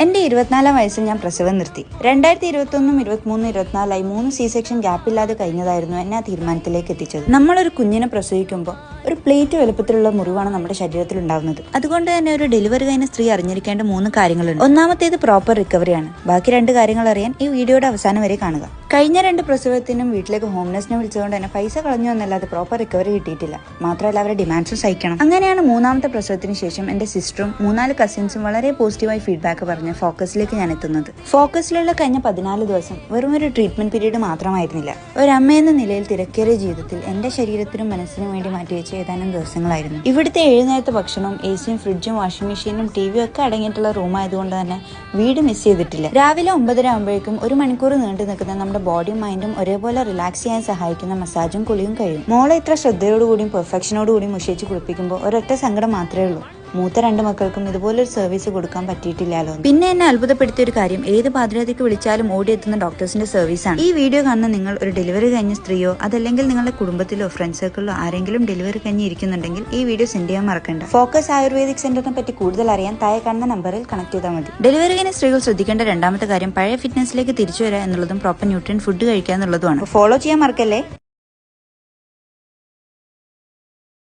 എന്റെ 24-ാം വയസ്സിൽ ഞാൻ പ്രസവം നിർത്തി. 2021, 23, 24 3 സി സെക്ഷൻ ഗ്യാപ്പില്ലാതെ കഴിഞ്ഞതായിരുന്നു എന്നെ ആ തീരുമാനത്തിലേക്ക് എത്തിച്ചത്. നമ്മളൊരു കുഞ്ഞിനെ പ്രസവിക്കുമ്പോൾ ഒരു പ്ലേറ്റ് വലുപ്പത്തിലുള്ള മുറിവാണ് നമ്മുടെ ശരീരത്തിൽ ഉണ്ടാകുന്നത്. അതുകൊണ്ട് തന്നെ ഒരു ഡെലിവറി കഴിഞ്ഞ സ്ത്രീ അറിഞ്ഞിരിക്കേണ്ട 3 കാര്യങ്ങളുണ്ട്. ഒന്നാമത്തേത് പ്രോപ്പർ റിക്കവറിയാണ്. ബാക്കി 2 കാര്യങ്ങൾ അറിയാൻ ഈ വീഡിയോയുടെ അവസാനം വരെ കാണുക. കഴിഞ്ഞ 2 പ്രസവത്തിനും വീട്ടിലേക്ക് ഹോം നഴ്സിനെ വിളിച്ചതുകൊണ്ട് തന്നെ പൈസ കളഞ്ഞു എന്നല്ലാതെ പ്രോപ്പർ റിക്കവറി കിട്ടിയിട്ടില്ല. മാത്രമല്ല അവരുടെ ഡിമാൻഡ്സും സഹിക്കണം. അങ്ങനെയാണ് 3ാമത്തെ പ്രസവത്തിന് ശേഷം എന്റെ സിസ്റ്ററും 3-4 കസിൻസും വളരെ പോസിറ്റീവായി ഫീഡ്ബാക്ക് പറഞ്ഞ് ഫോക്കസിലേക്ക് ഞാൻ എത്തുന്നത്. ഫോക്കസിലുള്ള കഴിഞ്ഞ 14 ദിവസം വെറും ഒരു ട്രീറ്റ്മെന്റ് പീരീഡ് മാത്രമായിരുന്നില്ല. ഒരമ്മയെന്ന നിലയിൽ തിരക്കേറിയ ജീവിതത്തിൽ എന്റെ ശരീരത്തിനും മനസ്സിനും വേണ്ടി മാറ്റിവെച്ച ഏതാനും ദിവസങ്ങളായിരുന്നു. ഇവിടുത്തെ 7 നേരത്തെ ഭക്ഷണവും എസിയും ഫ്രിഡ്ജും വാഷിംഗ് മെഷീനും ടിവിയും ഒക്കെ അടങ്ങിയിട്ടുള്ള റൂം ആയതുകൊണ്ട് തന്നെ വീട് മിസ് ചെയ്തിട്ടില്ല. രാവിലെ 9:30 ആകുമ്പോഴേക്കും 1 മണിക്കൂർ നീണ്ടു നിൽക്കുന്ന നമ്മുടെ ബോഡിയും മൈൻഡും ഒരേപോലെ റിലാക്സ് ചെയ്യാൻ സഹായിക്കുന്ന മസാജും കുളിയും കഴിയും. മോളെ ഇത്ര ശ്രദ്ധയോടുകൂടിയും പെർഫെക്ഷനോടുകൂടിയും മുഷിച്ച് കുളിപ്പിക്കുമ്പോൾ ഒരൊറ്റ സങ്കടം മാത്രമേ ഉള്ളൂ. മൂത്ത 2 മക്കൾക്കും ഇതുപോലൊരു സർവീസ് കൊടുക്കാൻ പറ്റിയിട്ടില്ലല്ലോ. പിന്നെ എന്നെ അത്ഭുതപ്പെടുത്തിയ ഒരു കാര്യം, ഏത് പാതിരാത്രിക്ക് വിളിച്ചാലും ഓടിയെത്തുന്ന ഡോക്ടേഴ്സിന്റെ സർവീസാണ്. ഈ വീഡിയോ കാണുന്ന നിങ്ങൾ ഒരു ഡെലിവറി കഴിഞ്ഞ സ്ത്രീയോ അതല്ലെങ്കിൽ നിങ്ങളുടെ കുടുംബത്തിലോ ഫ്രണ്ട് സർക്കിളിലോ ആരെങ്കിലും ഡെലിവറി കഴിഞ്ഞ് ഇരിക്കുന്നുണ്ടെങ്കിൽ ഈ വീഡിയോ സെൻഡ് ചെയ്യാൻ മറക്കണ്ട. ഫോക്കസ് ആയുർവേദിക് സെന്ററിനെ പറ്റി കൂടുതൽ അറിയാൻ താഴെ കാണുന്ന നമ്പറിൽ കണക്ട് ചെയ്താൽ മതി. ഡെലിവറി കഴിഞ്ഞ സ്ത്രീകൾ ശ്രദ്ധിക്കേണ്ട 2ാമത്തെ കാര്യം പഴയ ഫിറ്റ്നസിലേക്ക് തിരിച്ചു വരിക എന്നുള്ളതും പ്രോപ്പർ ന്യൂട്രിയൻ ഫുഡ് കഴിക്കുക എന്നുള്ളതുമാണ്. ഫോളോ ചെയ്യാൻ മറക്കല്ലേ.